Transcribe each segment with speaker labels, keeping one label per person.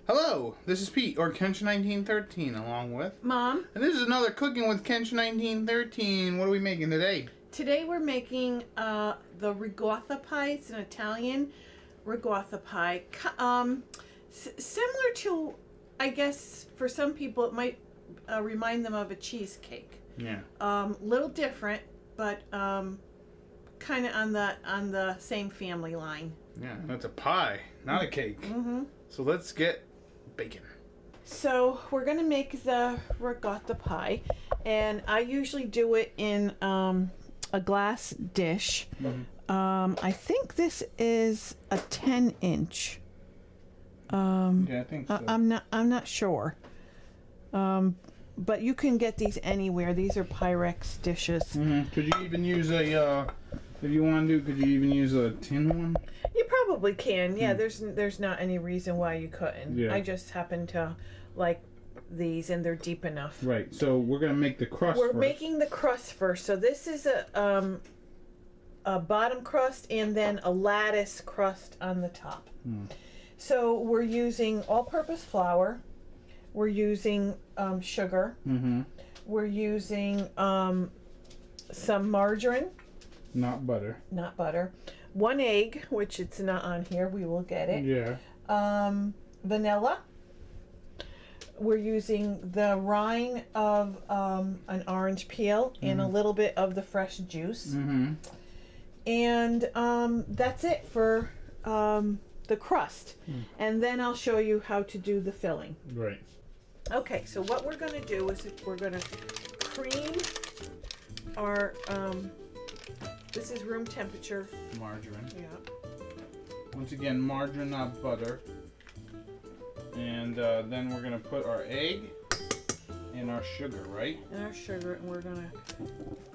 Speaker 1: Hello, this is Pete, or Kenshin1913, along with
Speaker 2: Mom.
Speaker 1: And this is another Cooking with Kenshin1913. What are we making today?
Speaker 2: Today we're making the Ricotta Pie. It's an Italian Ricotta Pie. Similar to, I guess, for some people it might remind them of a cheesecake.
Speaker 1: Yeah.
Speaker 2: Little different, but kind of on the same family line.
Speaker 1: Yeah, that's a pie, not a cake.
Speaker 2: Mm-hmm.
Speaker 1: So let's get baking.
Speaker 2: So we're gonna make the Ricotta Pie, and I usually do it in a glass dish.
Speaker 1: Mm-hmm.
Speaker 2: I think this is a 10-inch.
Speaker 1: Yeah, I think so.
Speaker 2: I'm not sure. But you can get these anywhere. These are Pyrex dishes.
Speaker 1: Mm-hmm. Could you even use a, if you want to do, could you even use a tin one?
Speaker 2: You probably can. Yeah, there's not any reason why you couldn't.
Speaker 1: Yeah.
Speaker 2: I just happen to like these, and they're deep enough.
Speaker 1: Right. So we're gonna make the crust.
Speaker 2: We're
Speaker 1: first.
Speaker 2: making the crust first. So this is a bottom crust and then a lattice crust on the top. So we're using all-purpose flour. We're using sugar.
Speaker 1: Mm-hmm.
Speaker 2: We're using some margarine.
Speaker 1: Not butter.
Speaker 2: Not butter. 1 egg, which it's not on here. We will get it.
Speaker 1: Yeah.
Speaker 2: Vanilla. We're using the rind of an orange peel and a little bit of the fresh juice.
Speaker 1: Mm-hmm.
Speaker 2: And that's it for the crust. And then I'll show you how to do the filling.
Speaker 1: Right.
Speaker 2: Okay, so what we're going to do is we're going to cream our, this is room temperature.
Speaker 1: Margarine.
Speaker 2: Yeah.
Speaker 1: Once again, margarine, not butter. And then we're going to put our egg and our sugar, right?
Speaker 2: And our sugar, and we're going to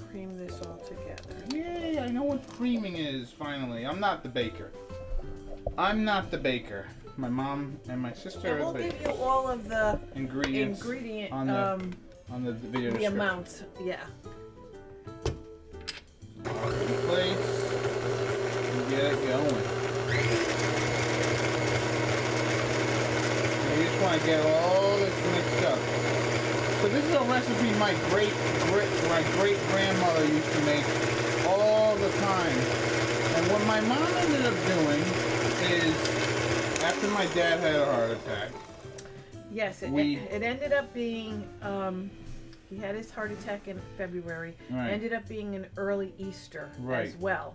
Speaker 2: cream this all together.
Speaker 1: Yay, I know what creaming is, finally. I'm not the baker. I'm not the baker. My mom and my sister
Speaker 2: And we'll
Speaker 1: are the
Speaker 2: give
Speaker 1: bakers.
Speaker 2: you all of the
Speaker 1: Ingredient on the video
Speaker 2: the
Speaker 1: description.
Speaker 2: amounts, yeah.
Speaker 1: In place. And get it going. You just want to get all this mixed up. So this is a recipe my great grandmother used to make all the time. And what my mom ended up doing is, after my dad had a heart attack.
Speaker 2: Yes, it ended up being, he had his heart attack in February.
Speaker 1: Right.
Speaker 2: Ended up being an early Easter as well,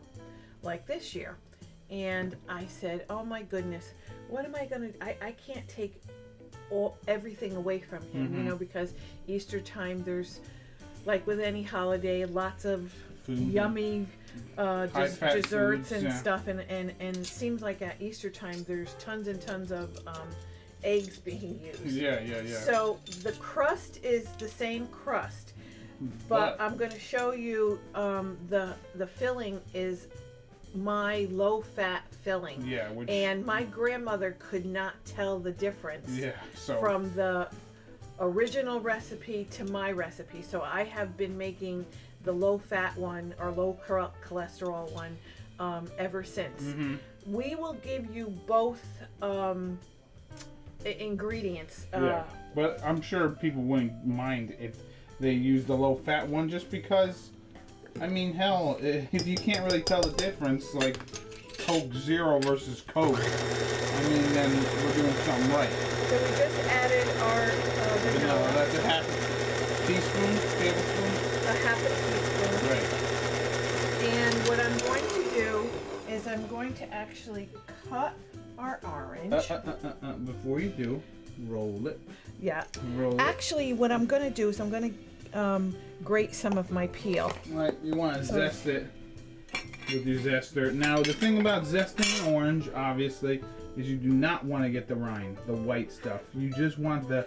Speaker 2: like this year. And I said, oh my goodness, what am I going to, I can't take everything away from him, you know, because Easter time, there's, like with any holiday, lots of food, yummy desserts and stuff, and it seems like at Easter time there's tons and tons of eggs being used.
Speaker 1: Yeah.
Speaker 2: So the crust is the same crust, but I'm going to show you the filling is my low-fat filling.
Speaker 1: Yeah,
Speaker 2: and my grandmother could not tell the difference
Speaker 1: so
Speaker 2: from the original recipe to my recipe. So I have been making the low-fat one or low cholesterol one ever since. We will give you both ingredients.
Speaker 1: But I'm sure people wouldn't mind if they use the low-fat one, just because, I mean, hell, if you can't really tell the difference, like Coke Zero versus Coke, I mean, then we're doing something right.
Speaker 2: So we just added our vanilla.
Speaker 1: That's a half tablespoon?
Speaker 2: A half a teaspoon.
Speaker 1: Right.
Speaker 2: And what I'm going to do is I'm going to actually cut our orange.
Speaker 1: Before you do, roll it.
Speaker 2: Yeah.
Speaker 1: Roll it.
Speaker 2: Actually, what I'm going to do is I'm going to grate some of my peel.
Speaker 1: Right, you want to zest it with your zester. Now, the thing about zesting an orange, obviously, is you do not want to get the rind, the white stuff. You just want the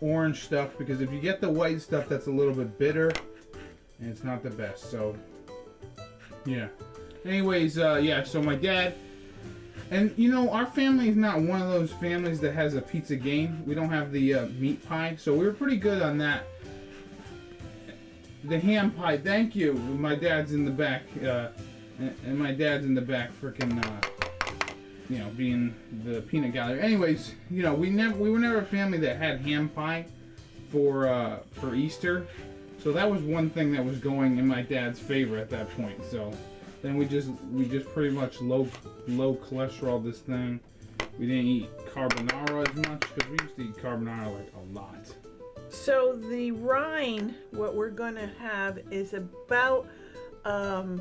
Speaker 1: orange stuff, because if you get the white stuff, that's a little bit bitter, and it's not the best. So, yeah. Anyways, yeah. So my dad, and you know, our family is not one of those families that has a pizza game. We don't have the meat pie, so we were pretty good on that. The ham pie. Thank you. My dad's in the back, and my dad's in the back, freaking, you know, being the peanut gallery. Anyways, you know, we were never a family that had ham pie for Easter, so that was one thing that was going in my dad's favor at that point. So then we just pretty much low cholesterol this thing. We didn't eat carbonara as much because we used to eat carbonara like a lot.
Speaker 2: So the rind, what we're gonna have is about a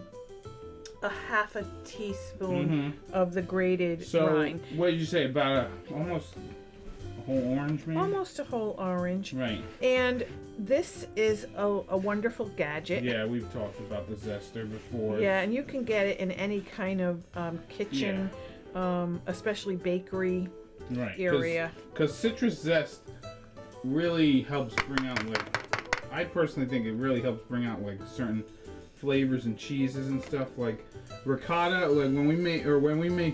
Speaker 2: half a teaspoon of the grated rind.
Speaker 1: So what did you say, about almost a whole orange, maybe?
Speaker 2: Almost a whole orange.
Speaker 1: Right.
Speaker 2: And this is a wonderful gadget.
Speaker 1: Yeah, we've talked about the zester before.
Speaker 2: Yeah, and you can get it in any kind of kitchen, especially bakery area.
Speaker 1: Because citrus zest really helps bring out, like, I personally think it really helps bring out like certain flavors and cheeses and stuff, like ricotta. Like when we make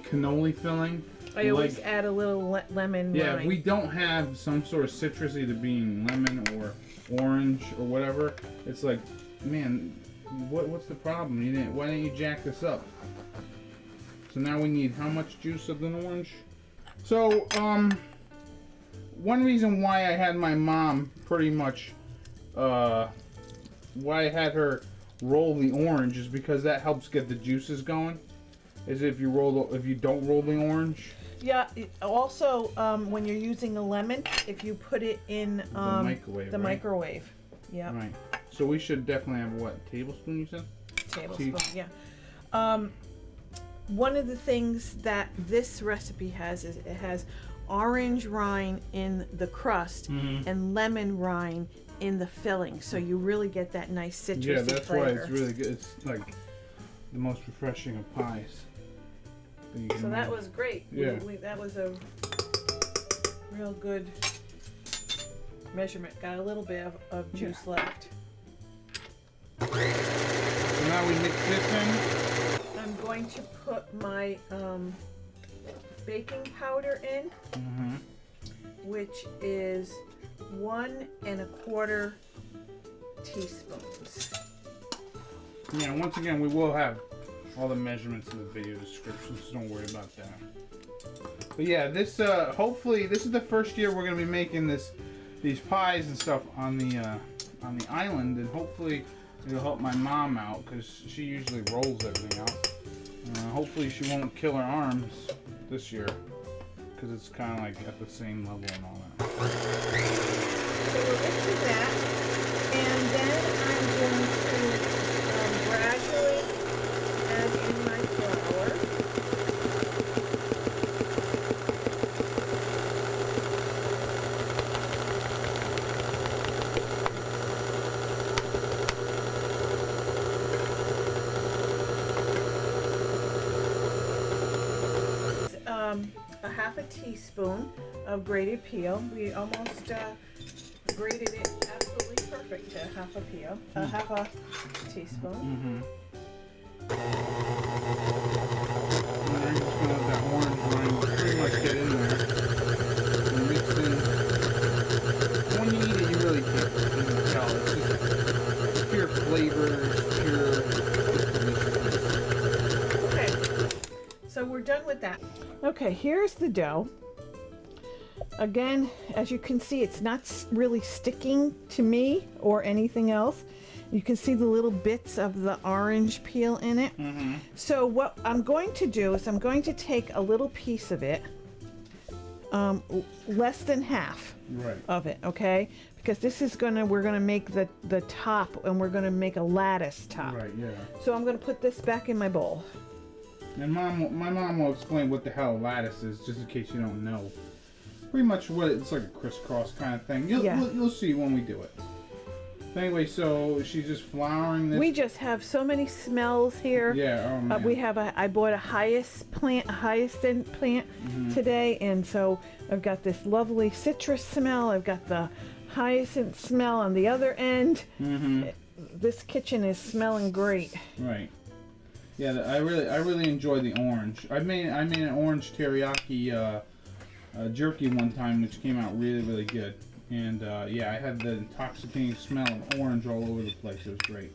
Speaker 1: cannoli filling,
Speaker 2: I always add a little lemon.
Speaker 1: Yeah,
Speaker 2: rind.
Speaker 1: if we don't have some sort of citrus, either being lemon or orange or whatever, it's like, man, what's the problem? Why didn't you jack this up? So now we need how much juice of an orange? So one reason why I had my mom pretty much why I had her roll the orange is because that helps get the juices going. Is if you don't roll the orange. Yeah.
Speaker 2: Also, when you're using a lemon, if you put it in the microwave. Yeah.
Speaker 1: Right. So we should definitely have what, tablespoon? You said.
Speaker 2: Tablespoon. Yeah. One of the things that this recipe has is it has orange rind in the crust and lemon rind in the filling, so you really get that nice citrusy flavor.
Speaker 1: Yeah, that's why it's really good. It's like the most refreshing of pies.
Speaker 2: So that was great.
Speaker 1: Yeah.
Speaker 2: That was a real good measurement. Got a little bit of juice left.
Speaker 1: So now we mix this in.
Speaker 2: I'm going to put my baking powder in, which is 1 1/4 teaspoons.
Speaker 1: Yeah, once again, we will have all the measurements in the video description, so don't worry about that. But yeah, this hopefully this is the first year we're gonna be making these pies and stuff on the island, and hopefully it'll help my mom out because she usually rolls everything out. Hopefully she won't kill her arms this year because it's kind of like at the same level and all that.
Speaker 2: So we're into that, and then I'm going to gradually add in my flour. A half a teaspoon of grated peel. We almost grated it absolutely perfect to half a teaspoon.
Speaker 1: And I'm just gonna let that orange rind pretty much get in there and mix in. When you eat it, you really can't tell. It's just pure flavor,
Speaker 2: Okay, so we're done with that. Okay, here's the dough. Again, as you can see, it's not really sticking to me or anything else. You can see the little bits of the orange peel in it. So what I'm going to do is I'm going to take a little piece of it, less than half of it, okay? Because this is we're gonna make the top, and we're gonna make a lattice top.
Speaker 1: Right, yeah.
Speaker 2: So I'm gonna put this back in my bowl.
Speaker 1: And my mom will explain what the hell lattice is, just in case you don't know. Pretty much it's like a crisscross kind of thing. You'll see when we do it. Anyway, so she's just flouring this.
Speaker 2: We just have so many smells here.
Speaker 1: Yeah, oh man.
Speaker 2: We have I bought a hyacinth plant today, and so I've got this lovely citrus smell. I've got the hyacinth smell on the other end. This kitchen is smelling great.
Speaker 1: Right. Yeah, I really enjoy the orange. I made an orange teriyaki jerky one time, which came out really good. And yeah, I had the intoxicating smell of orange all over the place. It was great.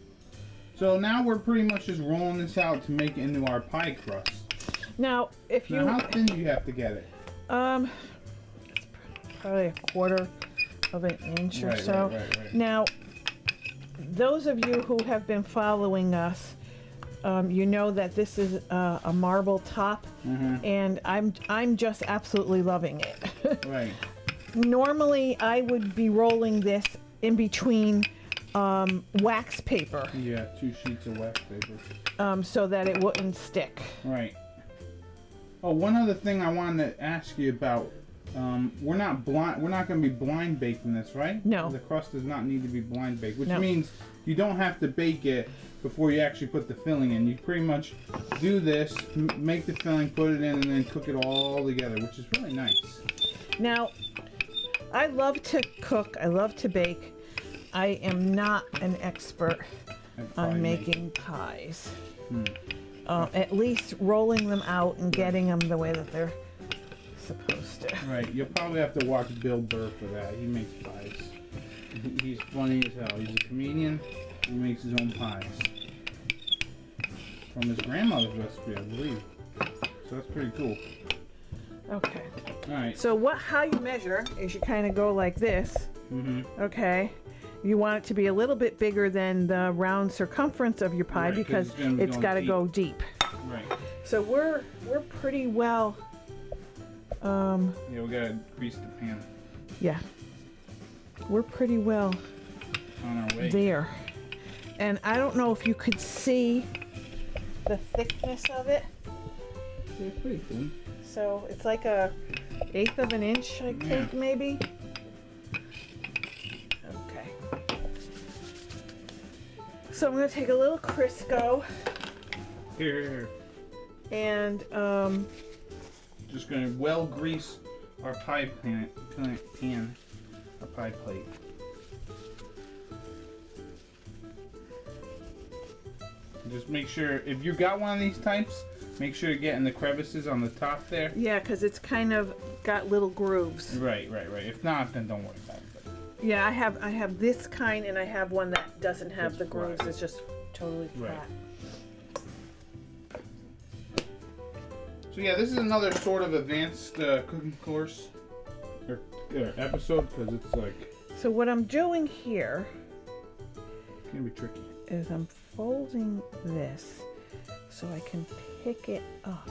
Speaker 1: So now we're pretty much just rolling this out to make it into our pie crust.
Speaker 2: Now, if you...
Speaker 1: Now, how thin do you have to get it?
Speaker 2: It's probably 1/4 of an inch or so.
Speaker 1: Right.
Speaker 2: Now, those of you who have been following us, you know that this is a marble top, and I'm just absolutely loving it.
Speaker 1: Right.
Speaker 2: Normally, I would be rolling this in between wax paper.
Speaker 1: Yeah, 2 sheets of wax paper.
Speaker 2: So that it wouldn't stick.
Speaker 1: Right. Oh, one other thing I wanted to ask you about. We're not going to be blind baking this, right?
Speaker 2: No.
Speaker 1: The crust does not need to be blind baked, which
Speaker 2: No.
Speaker 1: means you don't have to bake it before you actually put the filling in. You pretty much do this, make the filling, put it in, and then cook it all together, which is really nice.
Speaker 2: Now, I love to cook. I love to bake. I am not an expert on making pies. At least rolling them out and getting them the way that they're supposed to.
Speaker 1: Right. You'll probably have to watch Bill Burr for that. He makes pies. He's funny as hell. He's a comedian. He makes his own pies. From his grandmother's recipe, I believe. So that's pretty cool.
Speaker 2: Okay.
Speaker 1: All right.
Speaker 2: So how you measure is you kind of go like this. Okay. You want it to be a little bit bigger than the round circumference of your pie,
Speaker 1: Right,
Speaker 2: because
Speaker 1: it's
Speaker 2: got to go deep.
Speaker 1: Right.
Speaker 2: So we're pretty well.
Speaker 1: Yeah, we gotta grease the pan.
Speaker 2: Yeah. We're pretty well
Speaker 1: On our way.
Speaker 2: there. And I don't know if you could see the thickness of it.
Speaker 1: Yeah, it's pretty thin.
Speaker 2: So it's like a 1/8 of an inch, I think, maybe. Okay. So I'm gonna take a little Crisco
Speaker 1: Here.
Speaker 2: and
Speaker 1: Just gonna well grease our pie pan, our pie plate. Just make sure, if you got one of these types, make sure you get in the crevices on the top there.
Speaker 2: yeah, because it's kind of got little grooves.
Speaker 1: Right. If not, then don't worry about it. But
Speaker 2: Yeah, I have this kind, and I have one that doesn't have
Speaker 1: It's
Speaker 2: the grooves.
Speaker 1: flat.
Speaker 2: It's just totally flat.
Speaker 1: Right. So yeah, this is another sort of advanced cooking course or episode, because it's like
Speaker 2: So what I'm doing here
Speaker 1: it's gonna be tricky.
Speaker 2: is I'm folding this so I can pick it up.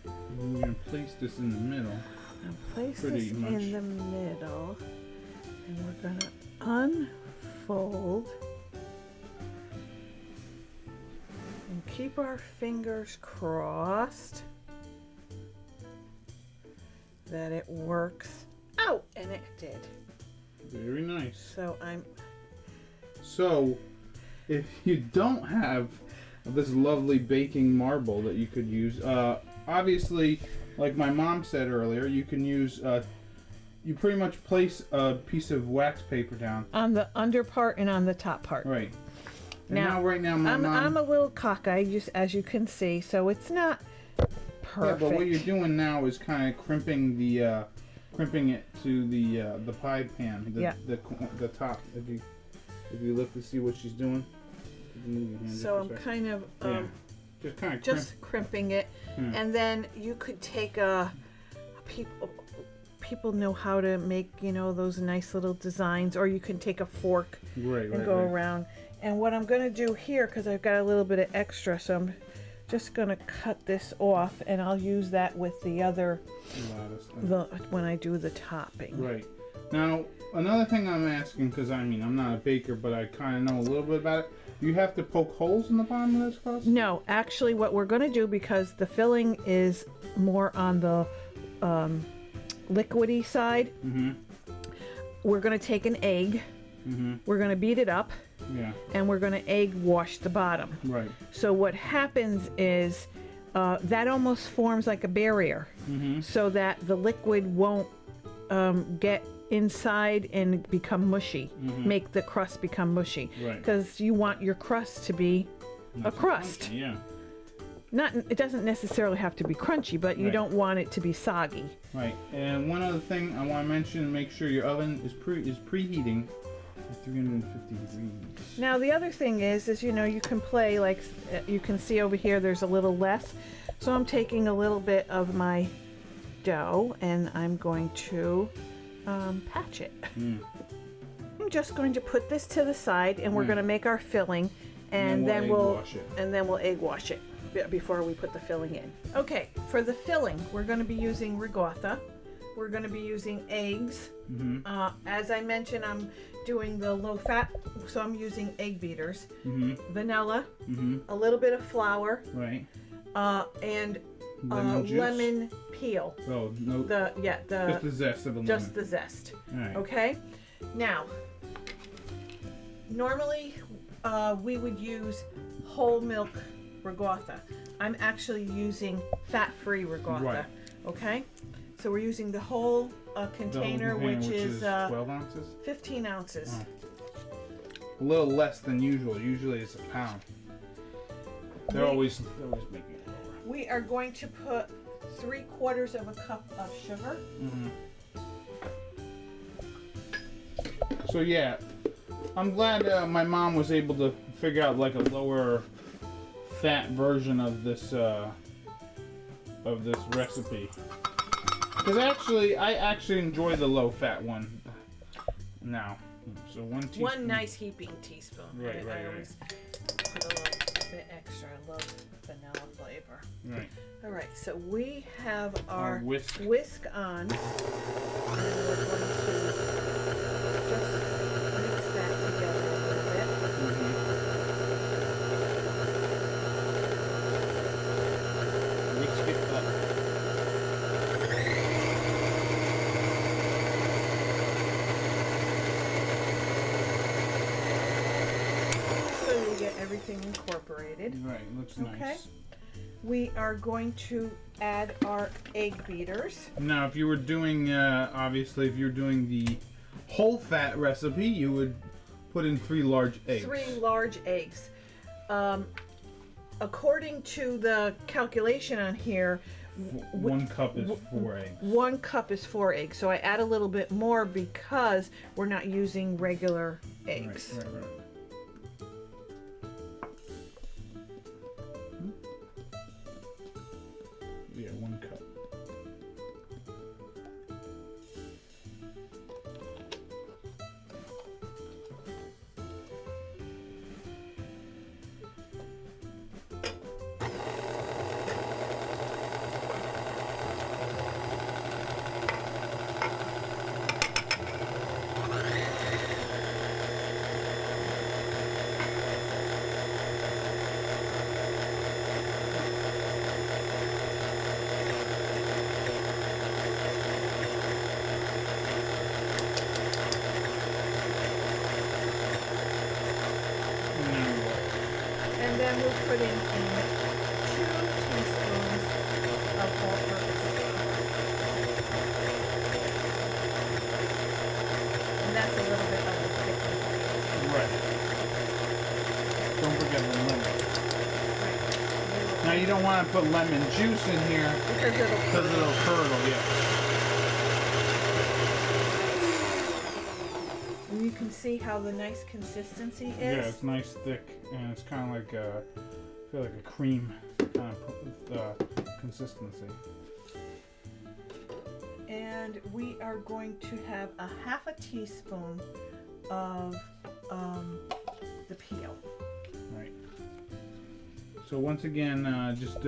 Speaker 1: And we're gonna place this in the middle.
Speaker 2: Now place
Speaker 1: Pretty
Speaker 2: this
Speaker 1: much.
Speaker 2: in the middle, and we're gonna unfold and keep our fingers crossed that it works out, and it did.
Speaker 1: Very nice.
Speaker 2: So
Speaker 1: So, if you don't have this lovely baking marble that you could use, obviously, like my mom said earlier, you can use, you pretty much place a piece of wax paper down.
Speaker 2: on the under part and on the top part.
Speaker 1: Right. And
Speaker 2: Now,
Speaker 1: right now, my mom...
Speaker 2: I'm a little cockeyed, just as you can see, so it's not perfect.
Speaker 1: Yeah, but what you're doing now is kind of crimping the, crimping it to the pie pan, the top. If you look to see what she's doing.
Speaker 2: So I'm kind of
Speaker 1: just kind of
Speaker 2: just crimping it, and then you could take people know how to make, you know, those nice little designs, or you can take a fork and go around. And what I'm going to do here, because I've got a little bit of extra, so I'm just going to cut this off, and I'll use that with the other when I do the topping.
Speaker 1: Right. Now, another thing I'm asking, because I mean, I'm not a baker, but I kind of know a little bit about it. Do you have to poke holes in the bottom of this crust?
Speaker 2: No, actually what we're going to do, because the filling is more on the liquidy side, we're going to take an egg, we're going to beat it up, and we're going to egg wash the bottom.
Speaker 1: Right.
Speaker 2: So what happens is that almost forms like a barrier, so that the liquid won't get inside and become mushy, make the crust become mushy.
Speaker 1: Right.
Speaker 2: Because you want your crust to be a crust.
Speaker 1: Yeah.
Speaker 2: it doesn't necessarily have to be crunchy, but you don't want it to be soggy.
Speaker 1: Right. And one other thing I want to mention: make sure your oven is preheating at 350 degrees.
Speaker 2: Now the other thing is you know, you can play, like you can see over here. There's a little less, so I'm taking a little bit of my dough and I'm going to patch it. I'm just going to put this to the side, and we're going to make our filling, and then we'll egg wash it before we put the filling in. Okay, for the filling, we're going to be using ricotta. We're going to be using eggs. As I mentioned, I'm doing the low fat, so I'm using egg beaters, vanilla, a little bit of flour,
Speaker 1: right,
Speaker 2: and
Speaker 1: lemon
Speaker 2: lemon peel.
Speaker 1: Oh no! Just the zest of the lemon.
Speaker 2: Just the zest.
Speaker 1: All right.
Speaker 2: Okay. Now, normally we would use whole milk ricotta. I'm actually using fat-free ricotta.
Speaker 1: Right.
Speaker 2: Okay, so we're using the whole container, which is
Speaker 1: 12 ounces?
Speaker 2: 15 ounces.
Speaker 1: Oh. A little less than usual. Usually it's a pound. They're always making it lower.
Speaker 2: We are going to put 3/4 of a cup of sugar.
Speaker 1: So yeah, I'm glad my mom was able to figure out like a lower fat version of this recipe. Because I actually enjoy the low fat one now. So 1 teaspoon.
Speaker 2: One nice heaping teaspoon.
Speaker 1: Right.
Speaker 2: I always put a little bit extra. I love vanilla flavor.
Speaker 1: Right.
Speaker 2: All right, so we have our
Speaker 1: whisk
Speaker 2: on, and we're going to just mix that together a little bit.
Speaker 1: Whisk it up.
Speaker 2: So we get everything incorporated.
Speaker 1: Right, looks
Speaker 2: Okay.
Speaker 1: nice.
Speaker 2: We are going to add our egg beaters.
Speaker 1: Now, if you were doing, obviously, if you're doing the whole fat recipe, you would put in 3 large eggs.
Speaker 2: 3 large eggs. According to the calculation on here,
Speaker 1: 1 cup is 4 eggs.
Speaker 2: 1 cup is 4 eggs. So I add a little bit more because we're not using regular eggs.
Speaker 1: Right. Yeah, 1 cup.
Speaker 2: And then we'll put in 2 teaspoons of all-purpose egg. And that's a little bit of the thickness.
Speaker 1: Right. Don't forget the lemon.
Speaker 2: Right.
Speaker 1: Now, you don't want to put lemon juice in here
Speaker 2: Because
Speaker 1: it'll curdle, yeah.
Speaker 2: And you can see how the nice consistency is.
Speaker 1: Yeah, it's nice thick, and it's kind of like I feel like a cream kind of consistency.
Speaker 2: And we are going to have a 1/2 teaspoon of the peel.
Speaker 1: Right. So once again, just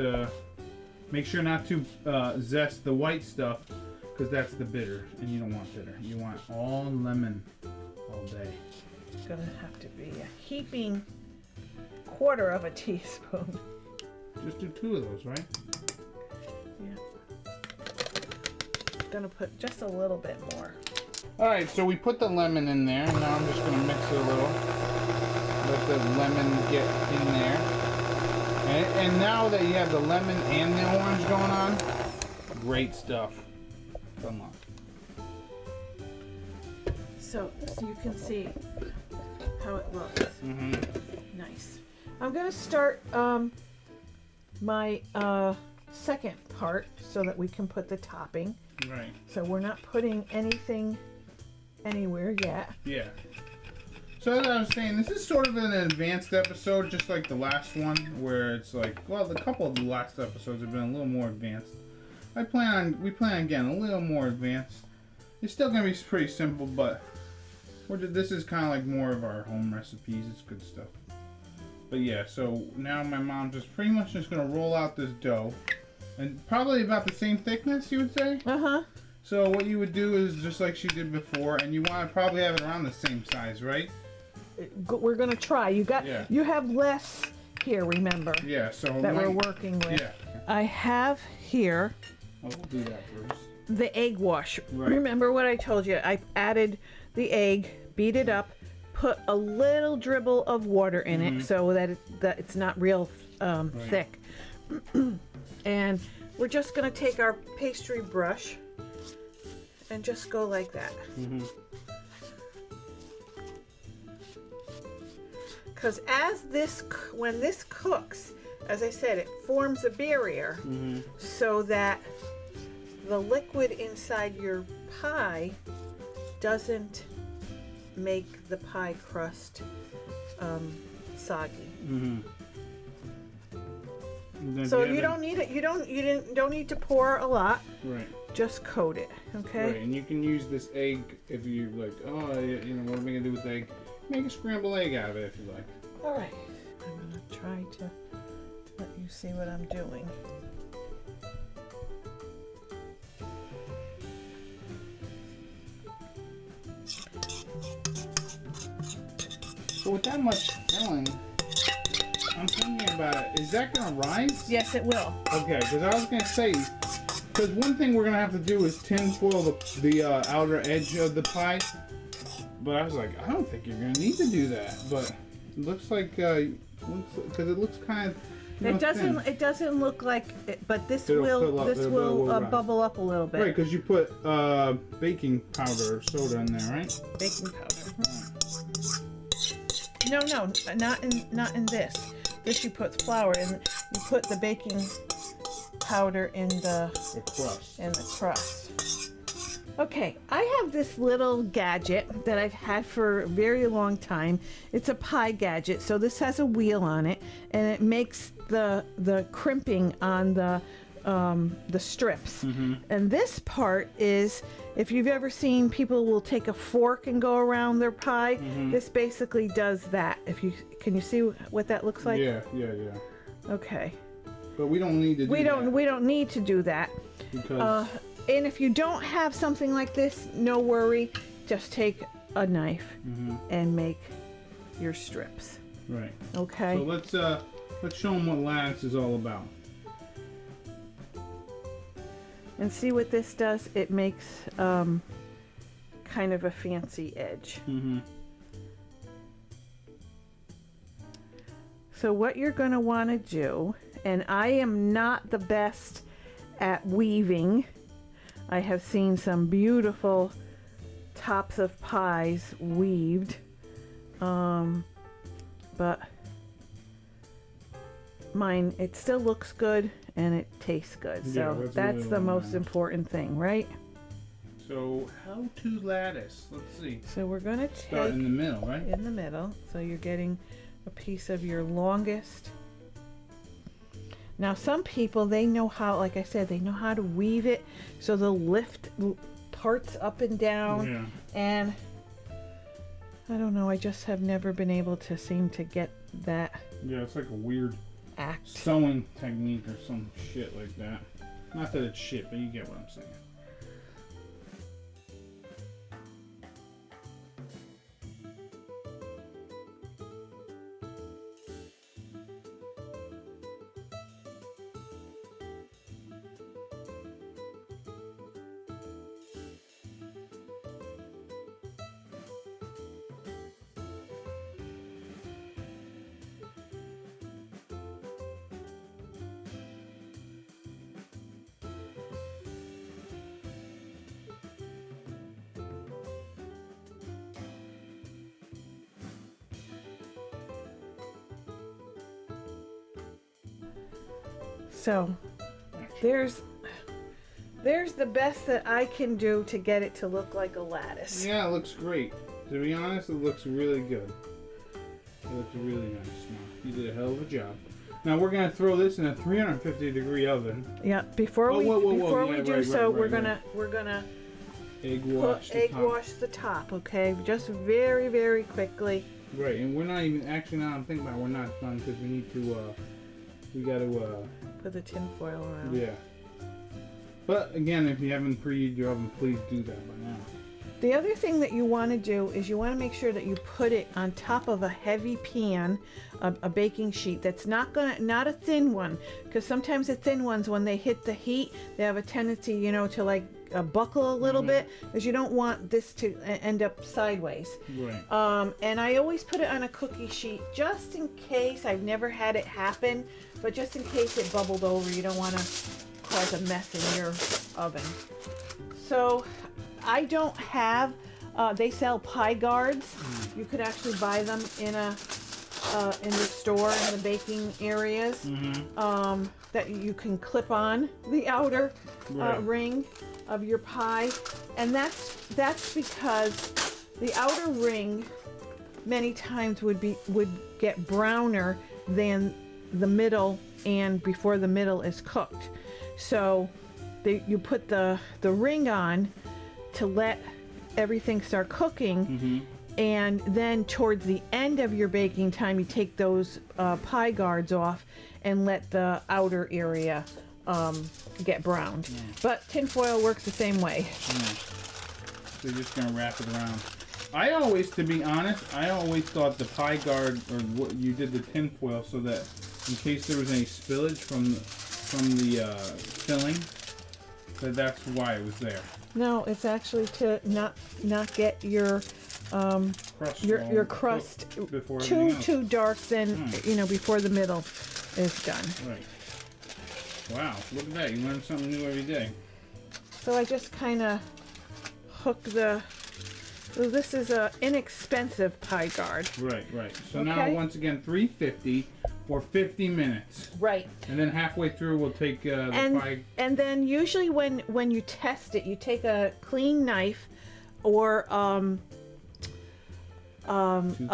Speaker 1: make sure not to zest the white stuff, because that's the bitter, and you don't want bitter. You want all lemon all day.
Speaker 2: It's gonna have to be a heaping 1/4 of a teaspoon.
Speaker 1: Just do 2 of those, right?
Speaker 2: Yeah. Gonna put just a little bit more.
Speaker 1: Alright, so we put the lemon in there, and now I'm just gonna mix it a little. Let the lemon get in there. And now that you have the lemon and the orange going on, great stuff. Come on.
Speaker 2: So you can see how it looks. Nice. I'm gonna start my second part so that we can put the topping.
Speaker 1: Right.
Speaker 2: So we're not putting anything anywhere yet.
Speaker 1: Yeah. So as I was saying, this is sort of an advanced episode, just like the last one, where it's like, well, a couple of the last episodes have been a little more advanced. We plan on getting a little more advanced. It's still gonna be pretty simple, but this is kind of like more of our home recipes. It's good stuff. But yeah, so now my mom's just pretty much just gonna roll out this dough, and probably about the same thickness, you would say. So what you would do is just like she did before, and you want to probably have it around the same size, right?
Speaker 2: We're gonna try. You have less here, remember?
Speaker 1: Yeah. So
Speaker 2: that we're working with.
Speaker 1: Yeah.
Speaker 2: I have here.
Speaker 1: Oh, we'll do that first.
Speaker 2: The egg wash.
Speaker 1: Right.
Speaker 2: Remember what I told you? I added the egg, beat it up, put a little dribble of water in it so that it's not real thick. And we're just gonna take our pastry brush and just go like that. Because when this cooks, as I said, it forms a barrier so that the liquid inside your pie doesn't make the pie crust soggy. So you don't need it. You don't need to pour a lot.
Speaker 1: Right.
Speaker 2: Just coat it. Okay.
Speaker 1: Right, and you can use this egg if you like. Oh, you know what am I gonna do with egg? Make a scrambled egg out of it if you like.
Speaker 2: All right. I'm gonna try to let you see what I'm doing.
Speaker 1: So with that much filling, I'm thinking about, is that gonna rise?
Speaker 2: Yes, it will.
Speaker 1: Okay, because I was gonna say, because one thing we're gonna have to do is tin foil the outer edge of the pie. But I was like, I don't think you're gonna need to do that. But it looks like, because it looks kind of.
Speaker 2: It doesn't.
Speaker 1: Thin.
Speaker 2: It doesn't look like it, but this
Speaker 1: It'll
Speaker 2: will bubble up a little bit.
Speaker 1: Right, because you put baking powder or soda in there, right?
Speaker 2: Baking powder. No, not in this. This you put flour in. You put the baking powder in the
Speaker 1: crust.
Speaker 2: In the crust. Okay, I have this little gadget that I've had for a very long time. It's a pie gadget, so this has a wheel on it, and it makes the crimping on the strips. And this part is, if you've ever seen people will take a fork and go around their pie, this basically does that. Can you see what that looks like?
Speaker 1: Yeah.
Speaker 2: Okay.
Speaker 1: But we don't need to do that.
Speaker 2: We don't need to do that.
Speaker 1: Because
Speaker 2: and if you don't have something like this, no worry. Just take a knife and make your strips.
Speaker 1: Right.
Speaker 2: Okay.
Speaker 1: So let's show them what lattice is all about.
Speaker 2: And see what this does. It makes kind of a fancy edge. So what you're going to want to do, and I am not the best at weaving. I have seen some beautiful tops of pies weaved, but mine, it still looks good and it tastes good. So
Speaker 1: Yeah,
Speaker 2: that's
Speaker 1: really
Speaker 2: the
Speaker 1: what
Speaker 2: most
Speaker 1: matters.
Speaker 2: important thing, right?
Speaker 1: So how to lattice? Let's see.
Speaker 2: So we're going to
Speaker 1: Start
Speaker 2: take
Speaker 1: in the middle, right?
Speaker 2: in the middle. So you're getting a piece of your longest. Now some people, they know how, like I said, they know how to weave it so they'll lift parts up and down.
Speaker 1: Yeah.
Speaker 2: And I don't know, I just have never been able to seem to get that
Speaker 1: Yeah, it's like a weird
Speaker 2: act.
Speaker 1: sewing technique or some shit like that. Not that it's shit, but you get what I'm saying.
Speaker 2: So there's the best that I can do to get it to look like a lattice.
Speaker 1: Yeah, it looks great. To be honest, it looks really good. It looks really nice. Now, you did a hell of a job. Now we're gonna throw this in a 350-degree oven.
Speaker 2: Yeah. Before we do, we're gonna
Speaker 1: egg wash
Speaker 2: the top. Okay, just very, very quickly.
Speaker 1: Right, and we're not even actually. Now I'm thinking about it, we're not done because we need to. We got to
Speaker 2: put the tin foil around.
Speaker 1: Yeah. But again, if you haven't preheated your oven, please do that by now.
Speaker 2: The other thing that you want to do is you want to make sure that you put it on top of a heavy pan, a baking sheet that's not a thin one, because sometimes the thin ones, when they hit the heat, they have a tendency, you know, to like buckle a little bit, because you don't want this to end up sideways.
Speaker 1: Right.
Speaker 2: And I always put it on a cookie sheet just in case. I've never had it happen, but just in case it bubbled over, you don't want to cause a mess in your oven. So I don't have, they sell pie guards. You could actually buy them in the store in the baking areas, that you can clip on the outer ring of your pie. And that's because the outer ring many times would get browner than the middle and before the middle is cooked. So you put the ring on to let everything start cooking, and then towards the end of your baking time, you take those pie guards off and let the outer area get browned. But tin foil works the same way.
Speaker 1: So you're just gonna wrap it around. To be honest, I always thought the pie guard, or what you did the tin foil, so that in case there was any spillage from the filling, that's why it was there.
Speaker 2: No, it's actually to not get your crust too dark than before the middle is done.
Speaker 1: Right. Wow, look at that! You learn something new every day.
Speaker 2: So I just kind of hook the. So this is a inexpensive pie guard.
Speaker 1: Right. So now once again 350 for 50 minutes.
Speaker 2: Right.
Speaker 1: And then halfway through we'll take the pie.
Speaker 2: And then usually when you test it, you take a clean knife or a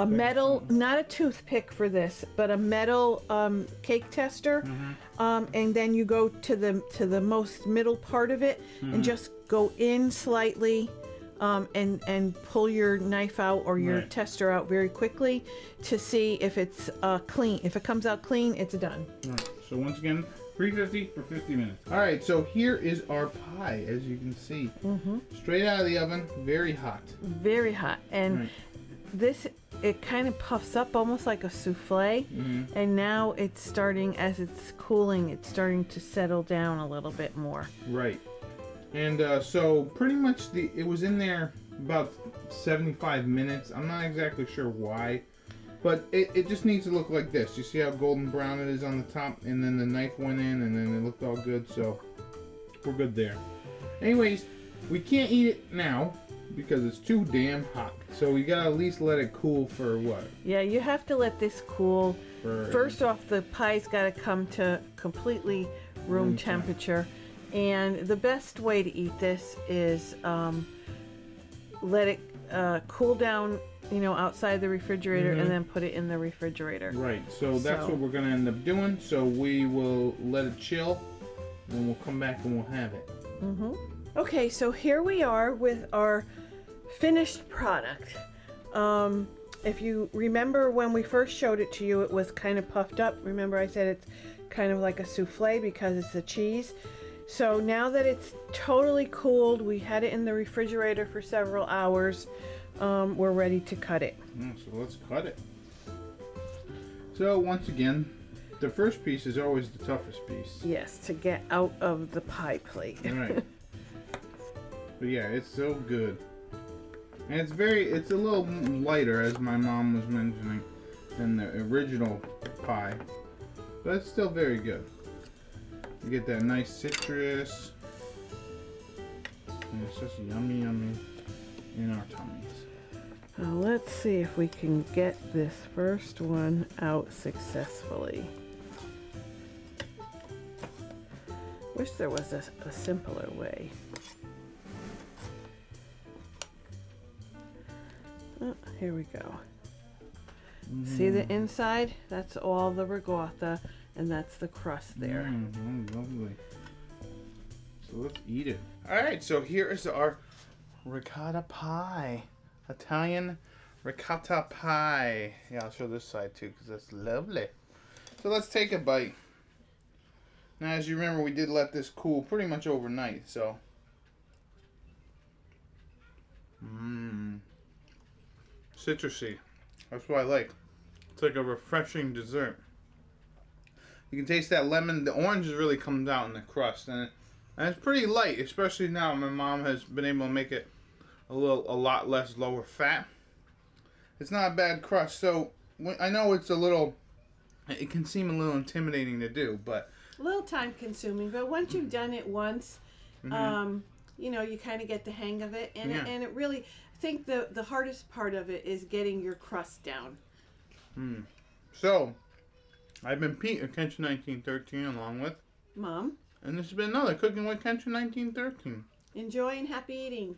Speaker 2: metal, not a toothpick for this, but a metal cake tester, and then you go to the most middle part of it and just go in slightly. And pull your knife out or your tester out very quickly to see if it's clean. If it comes out clean, it's done.
Speaker 1: Right. So once again, 350 for 50 minutes. All right, so here is our pie, as you can see. Straight out of the oven, very hot.
Speaker 2: Very hot. And this, it kind of puffs up almost like a souffle. And now it's starting, as it's cooling, it's starting to settle down a little bit more.
Speaker 1: Right. And so pretty much it was in there about 75 minutes. I'm not exactly sure why, but it just needs to look like this. You see how golden brown it is on the top, and then the knife went in and then it looked all good, so we're good there. Anyways, we can't eat it now because it's too damn hot. So we gotta at least let it cool for what?
Speaker 2: Yeah, you have to let this cool. First off, the pie's gotta come to completely room temperature. And the best way to eat this is let it cool down, outside the refrigerator, and then put it in the refrigerator.
Speaker 1: Right. So that's what we're going to end up doing. So we will let it chill, and we'll come back and we'll have it.
Speaker 2: Okay, so here we are with our finished product. If you remember when we first showed it to you, it was kind of puffed up. Remember I said it's kind of like a souffle because it's the cheese. So now that it's totally cooled, we had it in the refrigerator for several hours, we're ready to cut it.
Speaker 1: So let's cut it. So once again, the first piece is always the toughest piece.
Speaker 2: Yes, to get out of the pie plate.
Speaker 1: Right. But yeah, it's so good. And it's a little lighter, as my mom was mentioning, than the original pie. But it's still very good. You get that nice citrus. And it's just yummy in our tummies.
Speaker 2: Now let's see if we can get this first one out successfully. Wish there was a simpler way. Oh, here we go. See the inside? That's all the ricotta, and that's the crust there.
Speaker 1: Lovely. So let's eat it. All right, so here is our ricotta pie. Italian ricotta pie. Yeah, I'll show this side too because that's lovely. So let's take a bite. Now, as you remember, we did let this cool pretty much overnight, so. Citrusy. That's what I like. It's like a refreshing dessert. You can taste that lemon. The orange has really comes out in the crust, and it's pretty light, especially now. My mom has been able to make it a lot less lower fat. It's not a bad crust. So I know it's it can seem a little intimidating to do, but
Speaker 2: a little time consuming. But once you've done it once, you know, you kind of get the hang of it, and it really. I think the hardest part of it is getting your crust down.
Speaker 1: So, I've been Pete of Kenshin1913 along with
Speaker 2: Mom.
Speaker 1: And this has been another Cooking with Kenshin1913.
Speaker 2: Enjoy and happy eating.